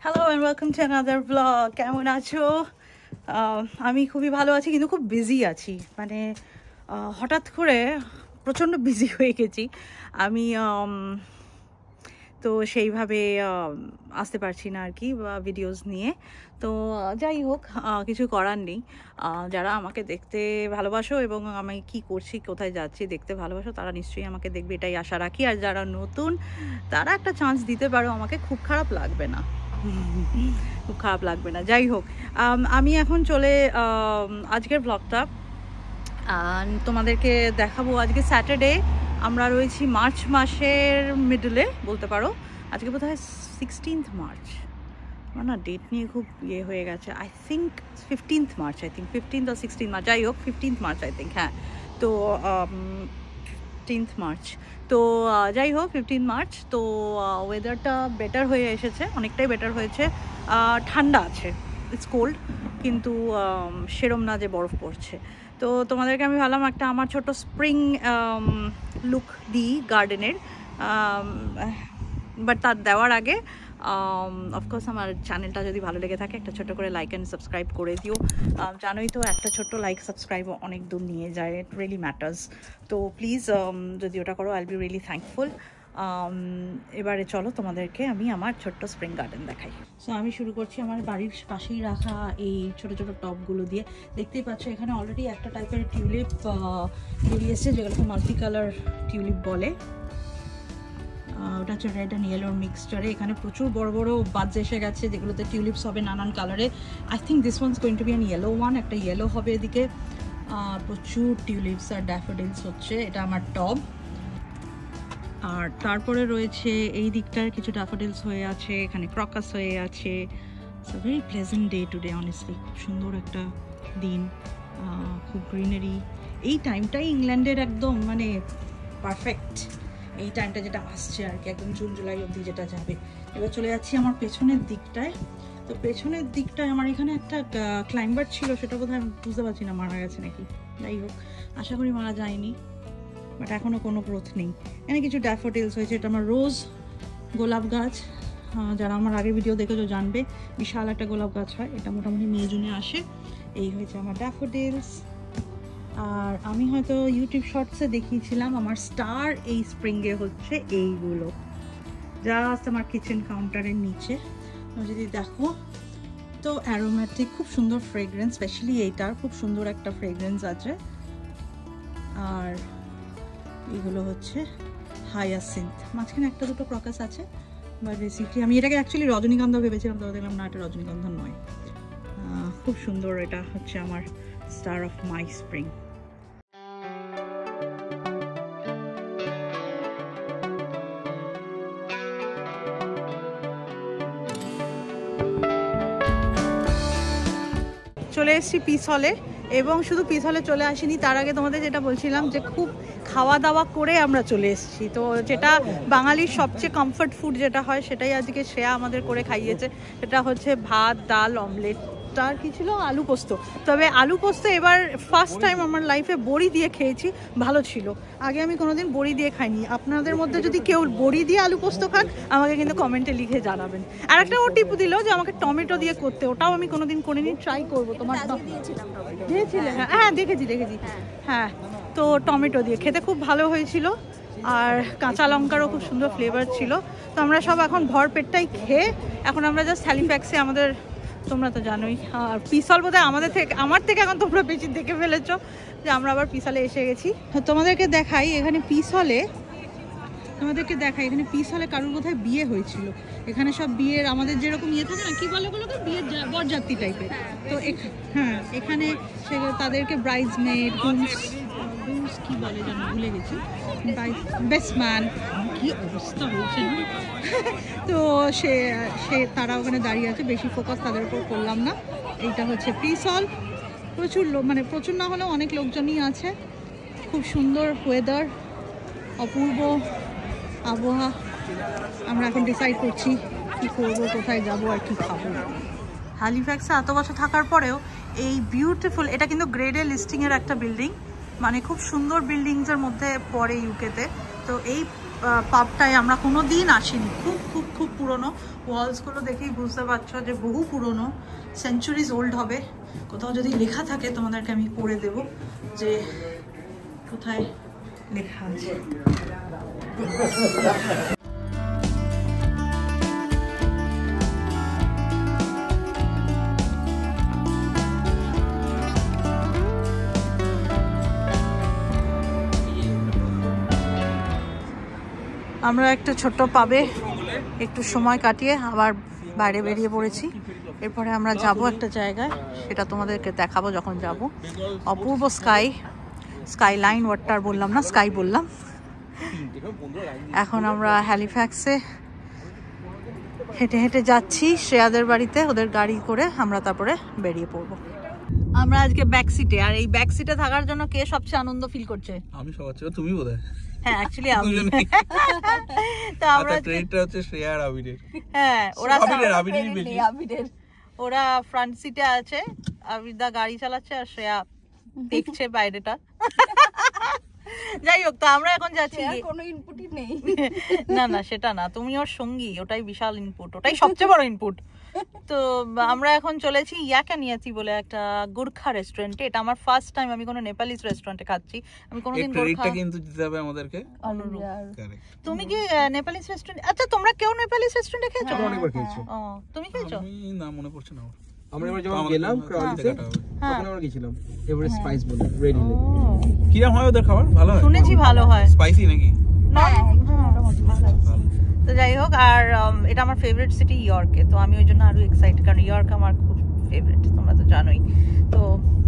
Hello and welcome to another blog. কেমন আছো? আমি খুবই ভালো আছি, কিন্তু খুব বিজি আছি। মানে হঠাৎ করে প্রচণ্ড বিজি হয়ে গেছি আমি, তো সেইভাবে আসতে পারছি না আর কি ভিডিওস নিয়ে। তো যাই হোক, কিছু করার নেই। যারা আমাকে দেখতে ভালোবাসো এবং আমি কি করছি, কোথায় যাচ্ছি দেখতে ভালোবাসো, তারা নিশ্চয়ই আমাকে দেখবে, এটাই আশা রাখি। আর যারা নতুন, তারা একটা চান্স দিতে পারো আমাকে, খুব খারাপ লাগবে না, খুব খারাপ লাগবে না। যাই হোক, আমি এখন আজকের ব্লগটা তোমাদেরকে দেখাবো। আজকে স্যাটারডে, আমরা রয়েছি মার্চ মাসের মিডলে বলতে পারো। আজকে বোধহয় 16th মার্চ, আমার না ডেট নিয়ে খুব ইয়ে হয়ে গেছে। I think 15th March, 15th or 16th March, যাই হোক 15th মার্চ আই থিঙ্ক। হ্যাঁ, তো 15th মার্চ, তো যাই হোক 15th মার্চ। তো ওয়েদারটা বেটার হয়ে এসেছে, অনেকটাই বেটার হয়েছে। ঠান্ডা আছে, ইটস কোল্ড, কিন্তু সেরম না যে বরফ পড়ছে। তো তোমাদেরকে আমি ভাবলাম একটা আমার ছোট স্প্রিং লুক দিই গার্ডেনের। বাট তার দেওয়ার আগে অফকোর্স আমার চ্যানেলটা যদি ভালো লেগে থাকে, একটা ছোট করে লাইক অ্যান্ড সাবস্ক্রাইব করে দিও। জানোই তো, একটা ছোট্ট লাইক সাবস্ক্রাইব অনেক দূর নিয়ে যায়, ইট রিয়েলি ম্যাটার্স। তো প্লিজ যদি ওটা করো, I will be really thankful. এবারে চলো তোমাদেরকে আমি আমার ছোট্ট স্প্রিং গার্ডেন দেখাই। সো আমি শুরু করছি আমার বাড়ির পাশেই রাখা এই ছোট ছোট টবগুলো দিয়ে। দেখতেই পাচ্ছ এখানে অলরেডি একটা টাইপের টিউলিপ বেরিয়ে এসছে, যেগুলোকে মাল্টি কালার টিউলিপ বলে। ওটা হচ্ছে রেড অ্যান্ড ইয়েলোর মিক্সচারে। এখানে প্রচুর বড় বড় বাজ এসে গেছে, যেগুলোতে টিউলিপস হবে নানান কালারে। I think this one's going to be an yellow one, একটা ইয়েলো হবে এদিকে। প্রচুর টিউলিপস আর ড্যাফোডিলস হচ্ছে। এটা আমার টব। আর তারপরে রয়েছে এই দিকটার কিছু ড্যাফোডিলস হয়ে আছে, এখানে ক্রকাস হয়ে আছে। It's a very pleasant day today, honestly. খুব সুন্দর একটা দিন, খুব গ্রিনারি। এই টাইমটাই ইংল্যান্ডের একদম মানে পারফেক্ট, এই টাইমটা যেটা আসছে আর কি, একদম জুন জুলাই অবধি যেটা যাবে। এবার চলে যাচ্ছি আমার পেছনের দিকটায়। তো পেছনের দিকটায় আমার এখানে একটা ক্লাইম্বার ছিল, সেটা বোধহয় আমি বুঝতে পারছি না মারা গেছে নাকি। যাই হোক, আশা করি মারা যায়নি, বাট এখনও কোনো গ্রোথ নেই। এখানে কিছু ড্যাফোডিলস হয়েছে। এটা আমার রোজ গোলাপ গাছ, যারা আমার আগের ভিডিও দেখেছো জানবে, বিশাল একটা গোলাপ গাছ হয়, এটা মোটামুটি মে জুনে আসে। এই হয়েছে আমার ড্যাফোডিলস। আর আমি হয়তো ইউটিউব শর্টসে দেখিয়েছিলাম, আমার স্টার এই স্প্রিংয়ে হচ্ছে এইগুলো, জাস্ট আমার কিচেন কাউন্টারের নিচে। যদি দেখো তো অ্যারোম্যাটিক, খুব সুন্দর ফ্রেগরেন্স, স্পেশালি এইটার খুব সুন্দর একটা ফ্রেগরেন্স আছে। আর এগুলো হচ্ছে হায়াসিন্থ, মাঝখানে একটা দুটো ক্রকাস আছে। বাট বেসিকলি আমি এটাকে অ্যাকচুয়ালি রজনীগন্ধা ভেবেছিলাম, তবে দেখলাম না, এটা রজনীগন্ধা নয়। খুব সুন্দর, এটা হচ্ছে আমার স্টার অফ মাই স্প্রিং। চলে এসেছি পিস হলে, এবং শুধু পিস হলে চলে আসিনি, তার আগে তোমাদের যেটা বলছিলাম যে খুব খাওয়া দাওয়া করে আমরা চলে এসেছি। তো যেটা বাঙালির সবচেয়ে কমফর্ট ফুড যেটা হয়, সেটাই আজকে শ্রেয়া আমাদের করে খাইয়েছে। সেটা হচ্ছে ভাত, ডাল, অমলেট, আর কি ছিল, আলু পোস্ত। তবে আলু পোস্ত এবার ফার্স্ট টাইম আমার লাইফে বড়ি দিয়ে খেয়েছি, ভালো ছিল। আগে আমি কোনোদিন বড়ি দিয়ে খাইনি। আপনাদের মধ্যে যদি কেউ বড়ি দিয়ে আলু পোস্ত খান, আমাকে কিন্তু কমেন্টে লিখে জানাবেন। আর একটা ও টিপ দিল যে আমাকে টমেটো দিয়ে করতে, ওটাও আমি কোনোদিন করিনি, ট্রাই করবো। তোমার দিয়েছিলে? হ্যাঁ দেখেছি। হ্যাঁ, তো টমেটো দিয়ে খেতে খুব ভালো হয়েছিল, আর কাঁচা লঙ্কারও খুব সুন্দর ফ্লেভার ছিল। তো আমরা সব এখন ভর পেটটাই খেয়ে, এখন আমরা জাস্ট হ্যালিফ্যাক্সে আমাদের, তোমরা তো জানোই, আর পিসল বোধহয় আমার থেকে এখন তোমরা বেশি দেখে ফেলেছো যে আমরা আবার পিসলে এসে গেছি। তোমাদেরকে দেখাই, এখানে পিসলে কারোর বোধহয় বিয়ে হয়েছিল। এখানে সব বিয়ের, আমাদের যেরকম ইয়ে থাকে না, কি বলে ওগুলোকে, বিয়ের বরযাত্রী টাইপের। তো হ্যাঁ, এখানে তাদেরকে ব্রাইডসমেড, গ্রুমস কি বলে যেন ভুলে গেছি, বেস্টম্যান, কি অবস্থা হয়েছে না। তো তারা ওখানে দাঁড়িয়ে আছে, বেশি ফোকাস তাদের উপর করলাম না। এইটা হচ্ছে পিসল, প্রচুর না হলেও অনেক লোকজনই আছে। খুব সুন্দর ওয়েদার, অপূর্ব আবহাওয়া। আমরা এখন ডিসাইড করছি কি করব, কোথায় যাব আর কি খাবো। হ্যালিফ্যাক্সে এত বছর থাকার পরেও এই বিউটিফুল, এটা কিন্তু গ্রেড এ লিস্টিংয়ের একটা বিল্ডিং, মানে খুব সুন্দর বিল্ডিংসের মধ্যে পড়ে ইউকেতে। তো এই পাবটায় আমরা কোনো দিন আসিনি। খুব খুব খুব পুরনো, ওয়ালসগুলো দেখেই বুঝতে পারছো যে বহু পুরনো, সেঞ্চুরিজ ওল্ড হবে। কোথাও যদি লেখা থাকে তোমাদেরকে আমি পড়ে দেব যে কোথায় লেখা আছে। আমরা একটা ছোট্ট পাবে একটু সময় কাটিয়ে আবার বাইরে বেরিয়ে পড়েছি। এরপরে আমরা যাব একটা জায়গায়, সেটা তোমাদেরকে দেখাবো যখন যাব। অপূর্ব স্কাই লাইন, ওয়াটার বললাম না, স্কাই বললাম। এখন আমরা হ্যালিফ্যাক্সে হেঁটে হেঁটে যাচ্ছি শ্রেয়াদের বাড়িতে, ওদের গাড়ি করে আমরা তারপরে বেরিয়ে পড়বো। আমরা আজকে ব্যাক সিটে, আর এই ব্যাক সিটে থাকার জন্য কে সবচেয়ে আনন্দ ফিল করছে? আমি সবচেয়ে, তুমি বোধহয়। হ্যাঁ, অ্যাকচুয়ালি আমি। তো আমরা ট্রেনটা হচ্ছে শ্রেয়া আর আবিরের। হ্যাঁ, ওরা আবিরের বেশি, আবিরের। ওরা ফ্রন্ট সিটে আছে, আবিরদা গাড়ি চালাচ্ছে আর শ্রেয়া দেখছে বাইরেটা। যাই হোক, তো আমরা এখন যাচ্ছি, কোনো ইনপুটই নেই। না না, সেটা না, তুমি ওর সঙ্গী, ওটাই বিশাল ইনপুট, ওটাই সবচেয়ে বড় ইনপুট। তো আমরা এখন চলেছি ইয়াকানিয়াতি বলে একটা গোর্খা রেস্টুরেন্টে। এটা আমার ফার্স্ট টাইম আমি কোনো নেপালিজ রেস্টুরেন্টে খাচ্ছি। আমি কোনোদিন গোর্খা কিন্তু দিতে হবে আমাদেরকে। তুমি কি নেপালিজ রেস্টুরেন্ট, আচ্ছা তোমরা কেউ নেপালিজ রেস্টুরেন্টে খেয়েছো? আমি অনেকবার খেয়েছি। ও, তুমি খেয়েছো? আমি না, মনে পড়ছে না। আমরা এবার যখন গেলাম ক্রাউলিতে, তখন আমরা গেছিলাম এভারেস্ট স্পাইস বলে রেডি লে। কিরকম হয় ওদের খাবার? ভালো হয় শুনেছি, ভালো হয়। স্পাইসি নাকি? না, মোটামুটি ভালো। তো যাই হোক, আর এটা আমার ফেভারিট সিটি ইয়র্কে, তো আমি ওই জন্য আরো এক্সাইটেড, কারণ ইয়র্ক আমার খুব ফেভারিট, তোমরা তো জানোই। তো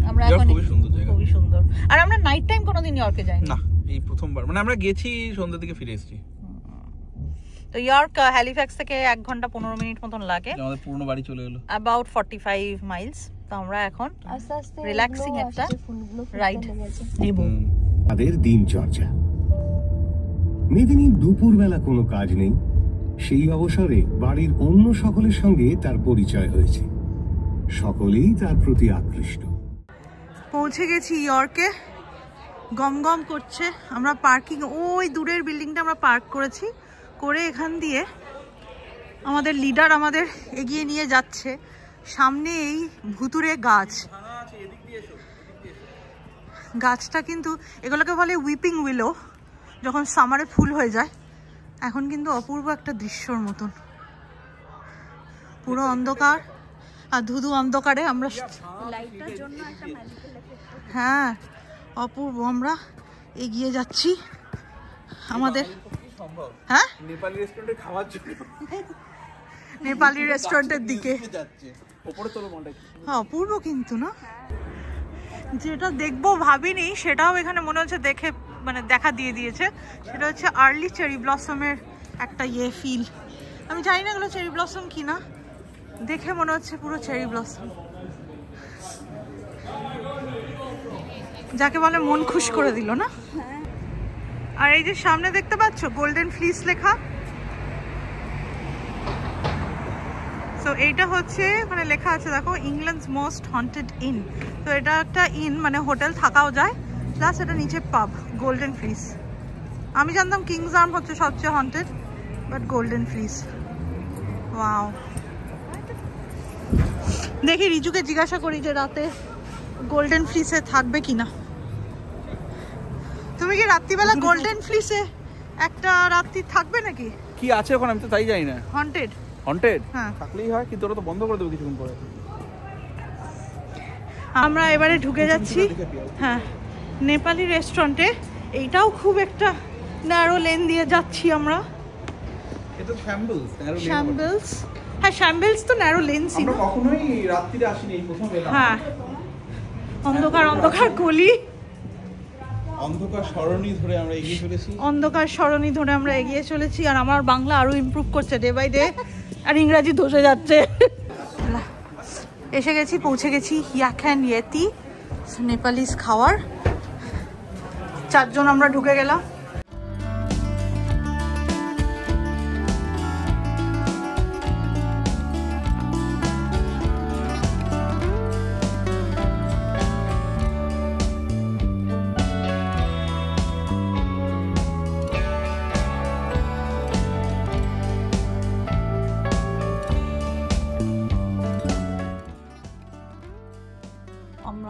আমরা এখন খুবই সুন্দর জায়গা, খুবই সুন্দর। আর আমরা নাইট টাইম কোনোদিন ইয়র্কে যাইনি না, এই প্রথমবার, মানে আমরা গেছি সন্ধ্যার দিকে ফিরে এসেছি। তো ইয়র্ক হ্যালিফ্যাক্স থেকে 1 ঘন্টা 15 মিনিট মতন লাগে, আমাদের পুরনো বাড়ি চলে এলো, অ্যাবাউট 45 মাইলস। তো আমরা এখন আস্তে আস্তে রিল্যাক্সিং একটা রাইড নেব। তাদের দিনচর্যা, মেদিনীর দুপুরবেলা কোনো কাজ নেই, সেই অবসরে বাড়ির অন্য সকলের সঙ্গে তার পরিচয় হয়েছে, সকলেই তার প্রতি আকৃষ্ট। পৌঁছে গেছি ইয়র্কে, গম গম করছে। আমরা পার্কিং, ওই দূরের বিল্ডিংটা আমরা পার্ক করেছি, করে এখান দিয়ে আমাদের লিডার আমাদের এগিয়ে নিয়ে যাচ্ছে। সামনে এই ভুতুরে গাছ, গাছটা কিন্তু এগুলোকে বলে উইপিং উইলো, যখন সামারে ফুল হয়ে যায়। এখন কিন্তু অপূর্ব একটা দৃশ্যর মতন, পুরো অন্ধকার আর ধুধু অন্ধকারে আমরা, হ্যাঁ অপূর্ব। আমরা এগিয়ে যাচ্ছি আমাদের, হ্যাঁ নেপালি রেস্টুরেন্টে খাওয়ার জন্য, নেপালি রেস্টুরেন্টের দিকে অপূর্ব। কিন্তু না, যেটা দেখবো ভাবিনি সেটাও এখানে মনে হচ্ছে দেখে, মানে দেখা দিয়ে দিয়েছে। সেটা হচ্ছে আর্লি চেরি ব্লসমের একটা ফিল। আমি জানি না এগুলো চেরি ব্লসম কিনা, দেখে মনে হচ্ছে পুরো চেরি ব্লসম, যাকে বলে মন খুশ করে দিল না। আর এই যে সামনে দেখতে পাচ্ছ গোল্ডেন ফ্লিস লেখা, তো এইটা হচ্ছে মানে লেখা আছে দেখো, ইংল্যান্ডস মোস্ট হন্টেড ইন। তো এটা একটা ইন, মানে হোটেল থাকাও যায়, প্লাস এটা নিচে পাব, গোল্ডেন ফ্লিস। আমি জানতাম কিংস আর্ম হচ্ছে সবচেয়ে haunted, but golden fleece, wow. দেখি রিজুকে জিজ্ঞাসা করি যে রাতে গোল্ডেন ফ্লিসে থাকবে কিনা। তুমি কি রাত্রিবেলা গোল্ডেন ফ্লিসে একটা রাত্রি থাকবে নাকি? কি আছে ওখানে আমি তো তাই জানি না। হন্টেড, হন্টেড হ্যাঁ থাকলেই হয়, কিন্তু ওরা তো বন্ধ করে দেবে কিছুক্ষণ পরে। আমরা এবারে ঢুকে যাচ্ছি হ্যাঁ নেপালি রেস্টুরেন্টে। এইটাও খুব একটা ন্যারো লেন দিয়ে যাচ্ছি আমরা। এটা শ্যাম্বলস, ন্যারো লেন। শ্যাম্বলস, হ্যাঁ শ্যাম্বলস তো ন্যারো লেন ছিল। আমরা কখনোই রাত্রিতে আসিনি, এই প্রথম এলাম। হ্যাঁ, অন্ধকার অন্ধকার গলি, অন্ধকার সরণি ধরে আমরা এগিয়ে চলেছি, অন্ধকার সরণি ধরে আমরা এগিয়ে চলেছি। আর আমার বাংলা আরো ইমপ্রুভ করছে ডে বাই ডে, আর ইংরাজি ধসে যাচ্ছে। এসে গেছি, পৌঁছে গেছি ইয়াকানিয়াতি নেপালিজ খাওয়ার। 4 জন আমরা ঢুকে গেলাম।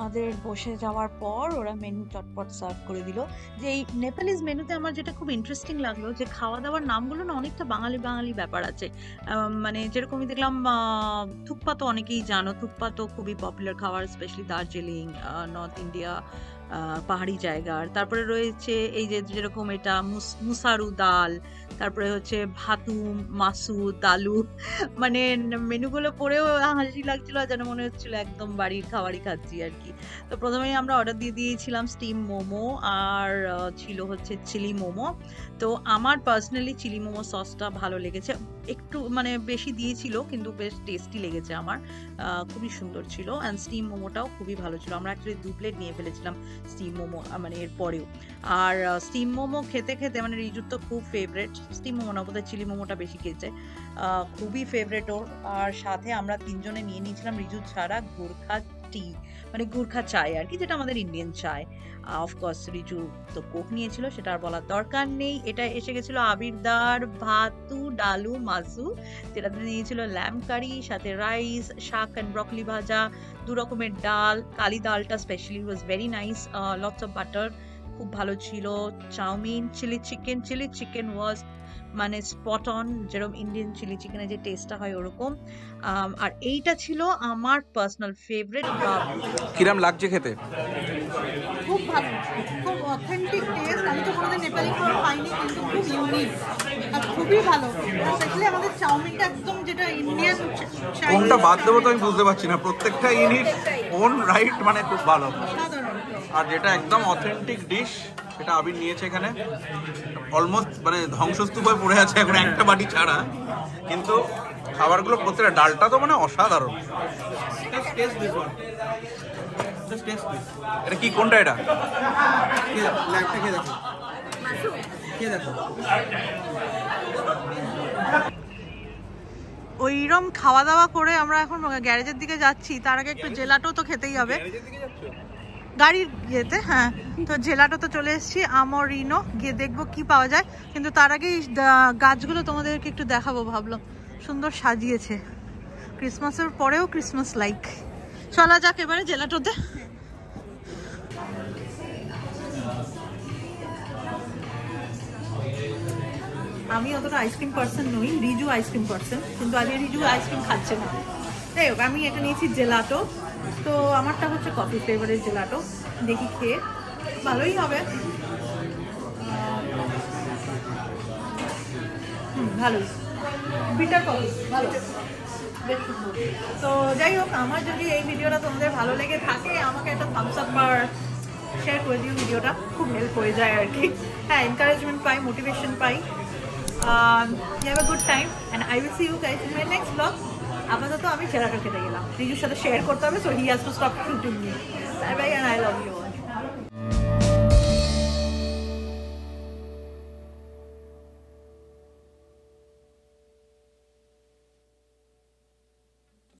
আমাদের বসে যাওয়ার পর ওরা মেনু চটপট সার্ভ করে দিল। যে এই নেপালিজ মেনুতে আমার যেটা খুব ইন্টারেস্টিং লাগলো যে খাওয়া দাওয়ার নামগুলো না অনেকটা বাঙালি বাঙালি ব্যাপার আছে। মানে যেরকমই দেখলাম থুকপা তো অনেকেই জানো, থুকপা তো খুবই পপুলার খাবার, স্পেশালি দার্জিলিং, নর্থ ইন্ডিয়া, পাহাড়ি জায়গার। তারপরে রয়েছে এই যে যেরকম এটা মুসারু ডাল, তারপরে হচ্ছে ভাতু মাসু দালু। মানে মেনুগুলো পড়েও হাসি লাগছিল, যেন মনে হচ্ছিল একদম বাড়ির খাবারই খাচ্ছি আর কি। তো প্রথমেই আমরা অর্ডার দিয়ে দিয়েছিলাম স্টিম মোমো, আর ছিল হচ্ছে চিলি মোমো। তো আমার পার্সোনালি চিলি মোমো সসটা ভালো লেগেছে, একটু মানে বেশি দিয়েছিল কিন্তু বেশ টেস্টি লেগেছে আমার, খুবই সুন্দর ছিল। অ্যান্ড স্টিম মোমোটাও খুবই ভালো ছিল। আমরা অ্যাকচুয়ালি 2 প্লেট নিয়ে ফেলেছিলাম স্টিম মোমো, মানে এর পরেও। আর স্টিম মোমো খেতে খেতে মানে রিজুর তো খুব ফেভারেট, স্টিম মোমো না বোধহয় চিলি মোমোটা বেশি খেয়েছে, খুবই ফেভারেট ওর। আর সাথে আমরা 3 জনে নিয়ে নিয়েছিলাম রিজু ছাড়া গুরখা টি, মানে গুরখা চায় আর কি, যেটা আমাদের ইন্ডিয়ান চায়। অফকোর্স রিজু তো কোক নিয়েছিল, সেটা আর বলার দরকার নেই। এটা এসে গেছিল আবিরদার ভাতু ডালু মাসু, যেটাতে নিয়েছিল ল্যাম্ব কারি, সাথে রাইস, শাক অ্যান্ড ব্রকলি ভাজা, 2 রকমের ডাল, কালি ডালটা specially was very nice, lots of butter, খুব ভালো ছিল। চাউমিন, চিলি চিকেন ওয়াজ মানে স্পট অন, যেরকম ইন্ডিয়ান চিলি চিকেনের যে টেস্টটা হয় ওরকম। আর এইটা ছিল আমার পার্সোনাল ফেভারিট। কিরম লাগছে খেতে? খুব ভালো, খুব অথেন্টিক টেস্ট। আমি তো কোনোদিন নেপালি খাবার খাইনি, কিন্তু খুব ইউনিক আর খুবই ভালো। স্পেশালি আমাদের চাউমিনটা একদম যেটা ইন্ডিয়ান, কোনটা বাদ দেবো তো আমি বুঝতে পারছি না, প্রত্যেকটা ইউনিক ওন রাইট, মানে খুব ভালো। আর যেটা একদম অথেন্টিক ডিশ সেটা আবির নিয়েছে এখানে, অলমোস্ট মানে ধ্বংসস্তূপ হয়ে পড়ে আছে এখন একটা বাটি ছাড়া, কিন্তু খাবারগুলো প্রত্যেকটা, ডালটা তো মানে অসাধারণ। এটা কি, কোনটা এটা? ওইরকম খাওয়া দাওয়া করে আমরা এখন গ্যারেজের দিকে যাচ্ছি। তার আগে একটু জেলাটো তো খেতেই হবে গাড়ির ইয়েতে। হ্যাঁ, তো জেলাটো তো চলে এসেছি, আমরিনো, গিয়ে দেখবো কি পাওয়া যায়। কিন্তু তার আগে গাছগুলো তোমাদেরকে একটু দেখাবো ভাবলাম, সুন্দর সাজিয়েছে, ক্রিসমাসের পরেও ক্রিসমাস লাইক। চলা যাক এবারে জেলাটোতে। আমি অতটা আইসক্রিম পার্সন নই, রিজু আইসক্রিম পার্সন, কিন্তু আজকে রিজু আইসক্রিম খাচ্ছে না। যাই হোক, আমি এটা নিয়েছি জেলাটো। তো আমারটা হচ্ছে কফি ফ্লেভারের জেলাটো, দেখি খেয়ে, ভালোই হবে। ভালোই, বিটার কফি ভালো, বেশ সুন্দর। তো যাই হোক, আমার যদি এই ভিডিওটা তোমাদের ভালো লেগে থাকে, আমাকে একটা থামস আপ বার শেয়ার করে দিও, ভিডিওটা খুব হেল্প হয়ে যায় আর কি। হ্যাঁ, encouragement pi, motivation pi. You have a good time and I will see you guys in my next vlog. আপাতত আমি জেলাটো খেতে গেলাম, রিজুর সাথে শেয়ার করতে হবে, so he has to stop shooting me. Bye bye and I love you.